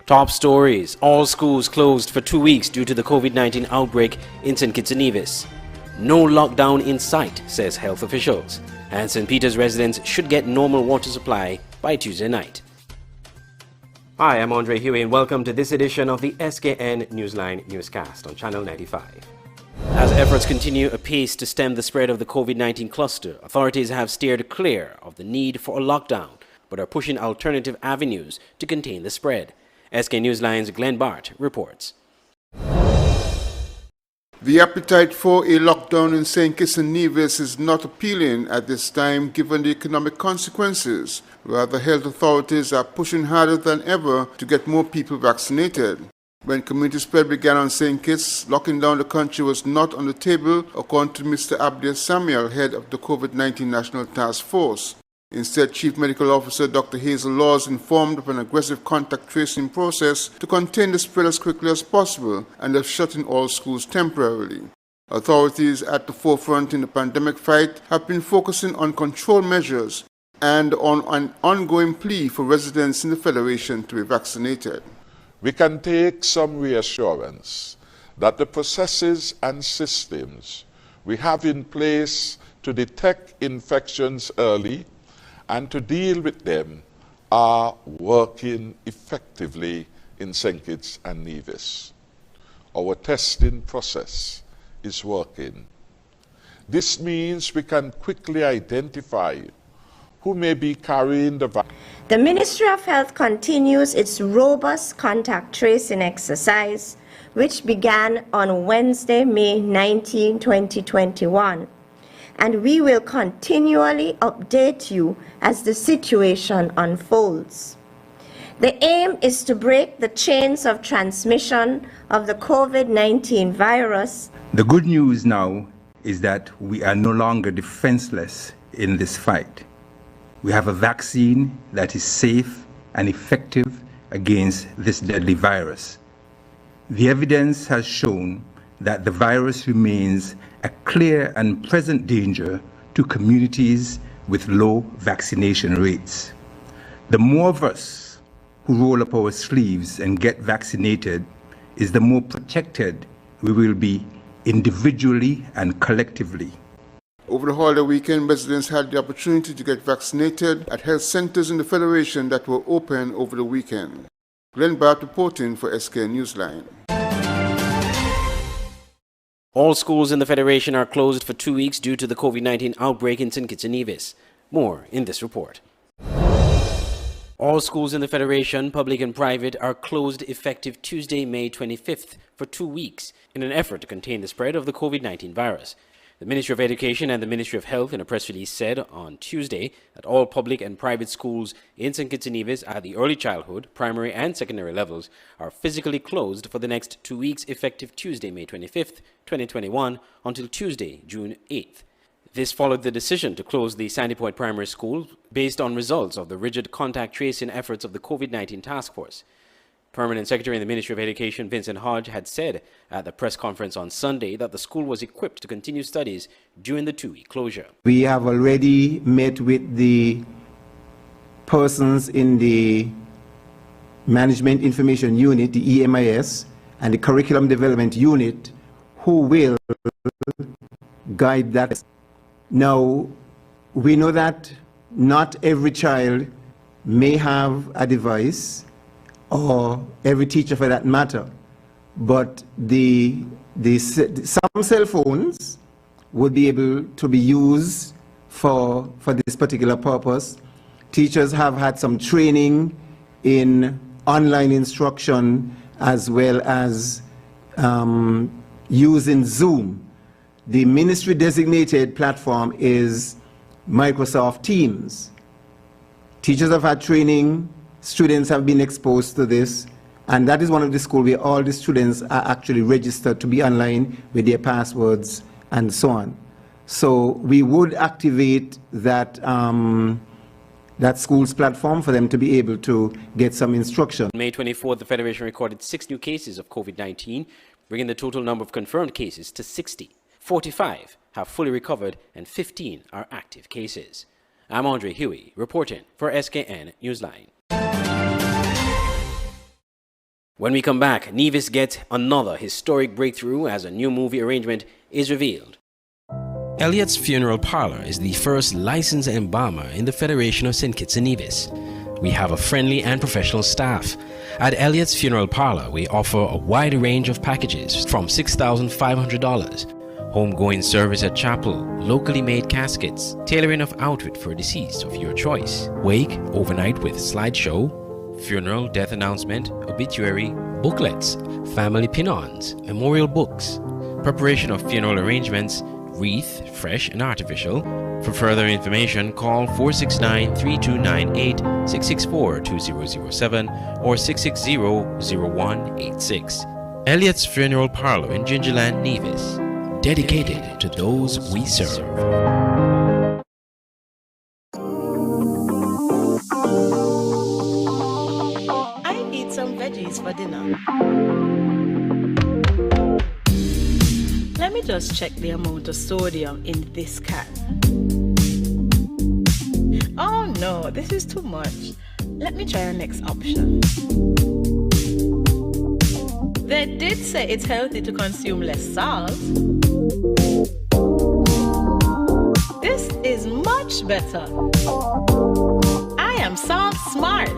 Top stories. All schools closed for 2 weeks due to the COVID-19 outbreak in St. Kitts and Nevis. No lockdown in sight, says health officials. And St. Peter's residents should get normal water supply by Tuesday night. Hi, I'm Andre Huey and welcome to this edition of the Skn Newsline Newscast on Channel 95. As efforts continue apace to stem the spread of the COVID-19 cluster, authorities have steered clear of the need for a lockdown, but are pushing alternative avenues to contain the spread. Skn Newsline's Glenn Bart reports. The appetite for a lockdown in St. Kitts and Nevis is not appealing at this time given the economic consequences. Rather, health authorities are pushing harder than ever to get more people vaccinated. When community spread began on St. Kitts, locking down the country was not on the table, according to Mr. Abdir Samuel, head of the COVID-19 National Task Force. Instead, Chief Medical Officer Dr. Hazel Laws informed of an aggressive contact tracing process to contain the spread as quickly as possible and of shutting all schools temporarily. Authorities at the forefront in the pandemic fight have been focusing on control measures and on an ongoing plea for residents in the Federation to be vaccinated. We can take some reassurance that the processes and systems we have in place to detect infections early and to deal with them are working effectively in St. Kitts and Nevis. Our testing process is working. This means we can quickly identify who may be carrying the virus. The Ministry of Health continues its robust contact tracing exercise, which began on Wednesday, May 19, 2021. And we will continually update you as the situation unfolds. The aim is to break the chains of transmission of the COVID-19 virus. The good news now is that we are no longer defenseless in this fight. We have a vaccine that is safe and effective against this deadly virus. The evidence has shown that the virus remains a clear and present danger to communities with low vaccination rates. The more of us who roll up our sleeves and get vaccinated is the more protected we will be individually and collectively. Over the holiday weekend, residents had the opportunity to get vaccinated at health centers in the Federation that were open over the weekend. Glenn Bart reporting for Skn Newsline. All schools in the Federation are closed for 2 weeks due to the COVID-19 outbreak in St. Kitts and Nevis. More in this report. All schools in the Federation, public and private, are closed effective Tuesday, May 25th for 2 weeks in an effort to contain the spread of the COVID-19 virus. The Ministry of Education and the Ministry of Health in a press release said on Tuesday that all public and private schools in St. Kitts and Nevis at the early childhood, primary and secondary levels are physically closed for the next 2 weeks effective Tuesday, May 25th, 2021 until Tuesday, June 8th. This followed the decision to close the Sandy Point Primary School based on results of the rigid contact tracing efforts of the COVID-19 task force. Permanent Secretary in the Ministry of Education, Vincent Hodge, had said at the press conference on Sunday that the school was equipped to continue studies during the 2-week closure. We have already met with the persons in the Management Information Unit, the EMIS, and the Curriculum Development Unit, who will guide that. Now, we know that not every child may have a device, or every teacher for that matter, but some cell phones would be able to be used for this particular purpose. Teachers have had some training in online instruction as well as using Zoom. The ministry designated platform is Microsoft Teams. Teachers have had training. Students have been exposed to this, and that is one of the schools where all the students are actually registered to be online with their passwords and so on. So we would activate that, that school's platform for them to be able to get some instruction. On May 24th, the Federation recorded 6 new cases of COVID-19, bringing the total number of confirmed cases to 60. 45 have fully recovered and 15 are active cases. I'm Andre Huey, reporting for Skn Newsline. When we come back, Nevis gets another historic breakthrough as a new movie arrangement is revealed. Elliot's Funeral Parlor is the first licensed embalmer in the Federation of St. Kitts and Nevis. We have a friendly and professional staff. At Elliot's Funeral Parlor, we offer a wide range of packages from $6,500. Homegoing service at chapel, locally made caskets, tailoring of outfit for deceased of your choice, wake, overnight with slideshow, funeral, death announcement, obituary, booklets, family pin-ons, memorial books, preparation of funeral arrangements, wreath, fresh and artificial. For further information, call 469-3298, 664-2007 or 660-0186. Elliot's Funeral Parlor in Gingerland, Nevis. Dedicated to those we serve. I need some veggies for dinner. Let me just check the amount of sodium in this can. Oh no, this is too much. Let me try our next option. They did say it's healthy to consume less salt. This is much better. I am salt smart.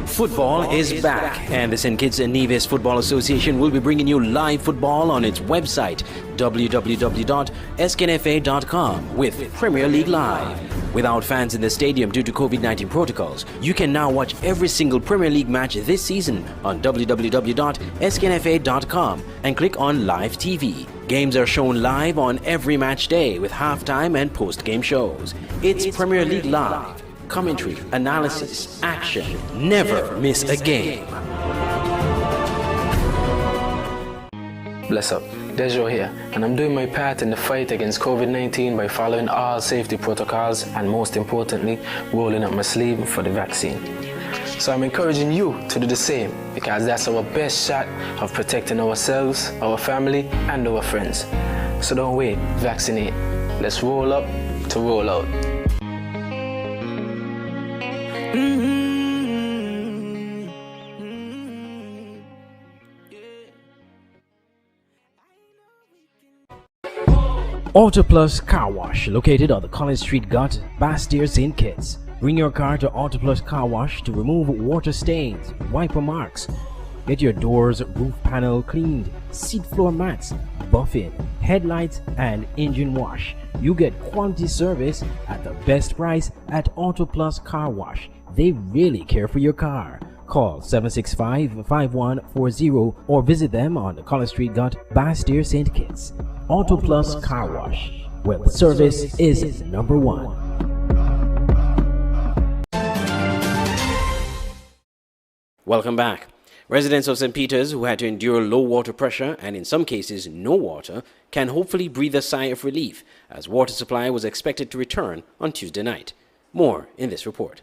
Football is back, and the St. Kitts and Nevis Football Association will be bringing you live football on its website, www.sknfa.com, with Premier League Live. Without fans in the stadium due to COVID-19 protocols, you can now watch every single Premier League match this season on www.sknfa.com and click on Live TV. Games are shown live on every match day with halftime and post-game shows. It's Premier League Live. Commentary, analysis, action. Never miss a game. Bless up, Dejo here, and I'm doing my part in the fight against COVID-19 by following all safety protocols and, most importantly, rolling up my sleeve for the vaccine. So I'm encouraging you to do the same, because that's our best shot of protecting ourselves, our family, and our friends. So don't wait, vaccinate. Let's roll up to roll out. Auto Plus Car Wash, located on the College Street Gut, Bastyr, St. Kitts. Bring your car to Auto Plus Car Wash to remove water stains, wiper marks. Get your doors, roof panel cleaned, seat floor mats, buffing, headlights, and engine wash. You get quality service at the best price at Auto Plus Car Wash. They really care for your car. Call 765-5140 or visit them on the College Street Gut, Bastyr, St. Kitts. Auto Plus Car Wash, where the service is number one. Welcome back. Residents of St. Peters who had to endure low water pressure and in some cases no water can hopefully breathe a sigh of relief as water supply was expected to return on Tuesday night. More in this report.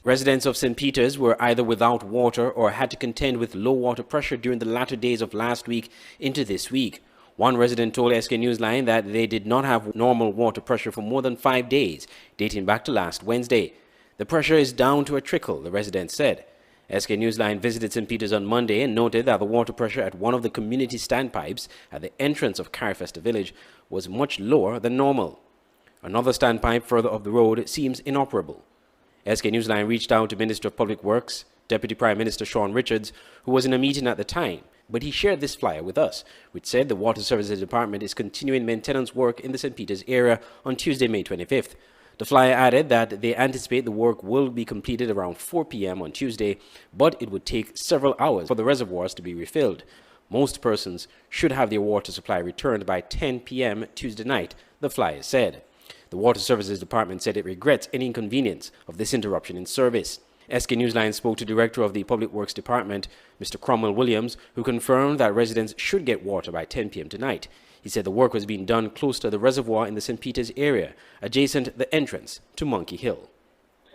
Residents of St. Peters were either without water or had to contend with low water pressure during the latter days of last week into this week. One resident told Skn Newsline that they did not have normal water pressure for more than 5 days, dating back to last Wednesday. The pressure is down to a trickle, the resident said. Skn Newsline visited St. Peters on Monday and noted that the water pressure at one of the community standpipes at the entrance of Carifesta village was much lower than normal. Another standpipe further up the road seems inoperable. Skn Newsline reached out to Minister of Public Works, Deputy Prime Minister Sean Richards, who was in a meeting at the time, but he shared this flyer with us, which said the Water Services Department is continuing maintenance work in the St. Peters area on Tuesday, May 25th. The flyer added that they anticipate the work will be completed around 4 p.m. on Tuesday, but it would take several hours for the reservoirs to be refilled. Most persons should have their water supply returned by 10 p.m. Tuesday night, the flyer said. The Water Services Department said it regrets any inconvenience of this interruption in service. Skn Newsline spoke to Director of the Public Works Department, Mr. Cromwell Williams, who confirmed that residents should get water by 10 p.m. tonight. He said the work was being done close to the reservoir in the St. Peters area, adjacent the entrance to Monkey Hill.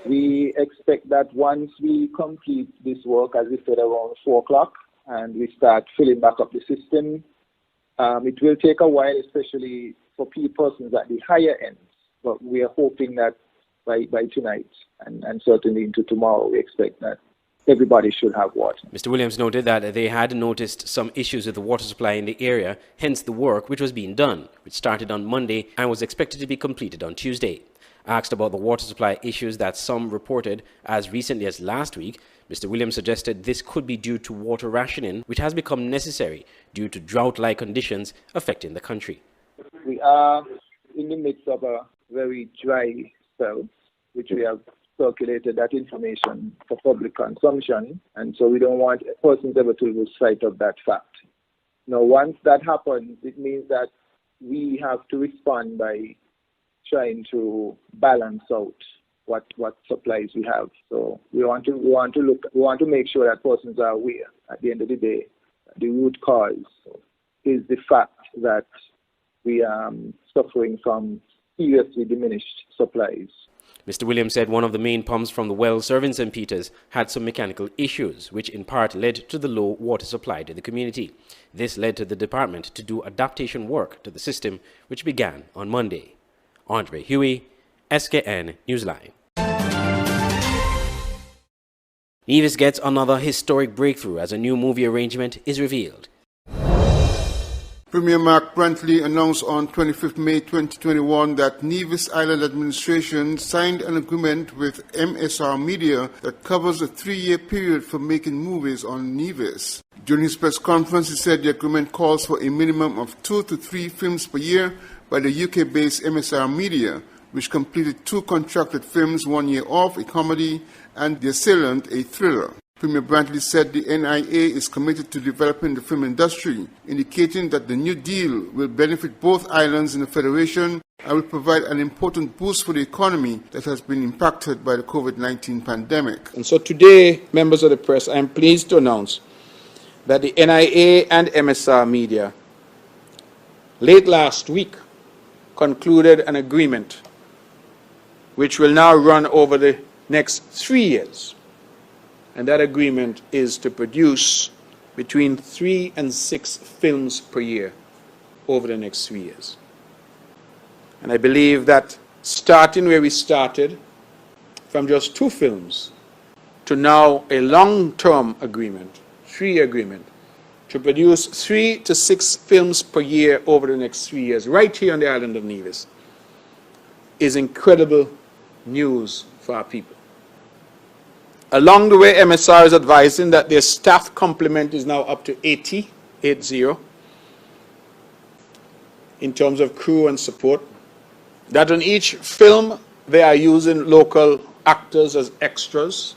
We expect that once we complete this work, as we said, around 4 o'clock, and we start filling back up the system, it will take a while, especially for persons at the higher ends. But we are hoping that by tonight, and certainly into tomorrow. We expect that everybody should have water. Mr. Williams noted that they had noticed some issues with the water supply in the area, hence the work which was being done, which started on Monday and was expected to be completed on Tuesday. Asked about the water supply issues that some reported as recently as last week, Mr. Williams suggested this could be due to water rationing, which has become necessary due to drought-like conditions affecting the country. We are in the midst of a very dry spell, which we have circulated that information for public consumption, and so we don't want persons ever to lose sight of that fact. Now, once that happens, it means that we have to respond by trying to balance out what supplies we have. So we want to make sure that persons are aware at the end of the day the root cause is the fact that we are suffering from seriously diminished supplies. Mr. Williams said one of the main pumps from the well serving St. Peter's had some mechanical issues, which in part led to the low water supply to the community. This led to the department to do adaptation work to the system, which began on Monday. Andre Huey, Skn Newsline. Nevis gets another historic breakthrough as a new movie arrangement is revealed. Premier Mark Brantley announced on 25th May 2021 that Nevis Island Administration signed an agreement with MSR Media that covers a 3-year period for making movies on Nevis. During his press conference, he said the agreement calls for a minimum of 2 to 3 films per year by the UK-based MSR Media, which completed 2 contracted films, 1 year off, a comedy, and The Assailant, a thriller. Premier Brantley said the NIA is committed to developing the film industry, indicating that the new deal will benefit both islands in the Federation and will provide an important boost for the economy that has been impacted by the COVID-19 pandemic. And so today, members of the press, I am pleased to announce that the NIA and MSR Media, late last week, concluded an agreement which will now run over the next 3 years. And that agreement is to produce between 3 and 6 films per year over the next 3 years. And I believe that starting where we started, from just 2 films, to now a long-term agreement, 3-year agreement, to produce 3 to 6 films per year over the next 3 years, right here on the island of Nevis, is incredible news for our people. Along the way, MSR is advising that their staff complement is now up to 80 in terms of crew and support. That on each film, they are using local actors as extras.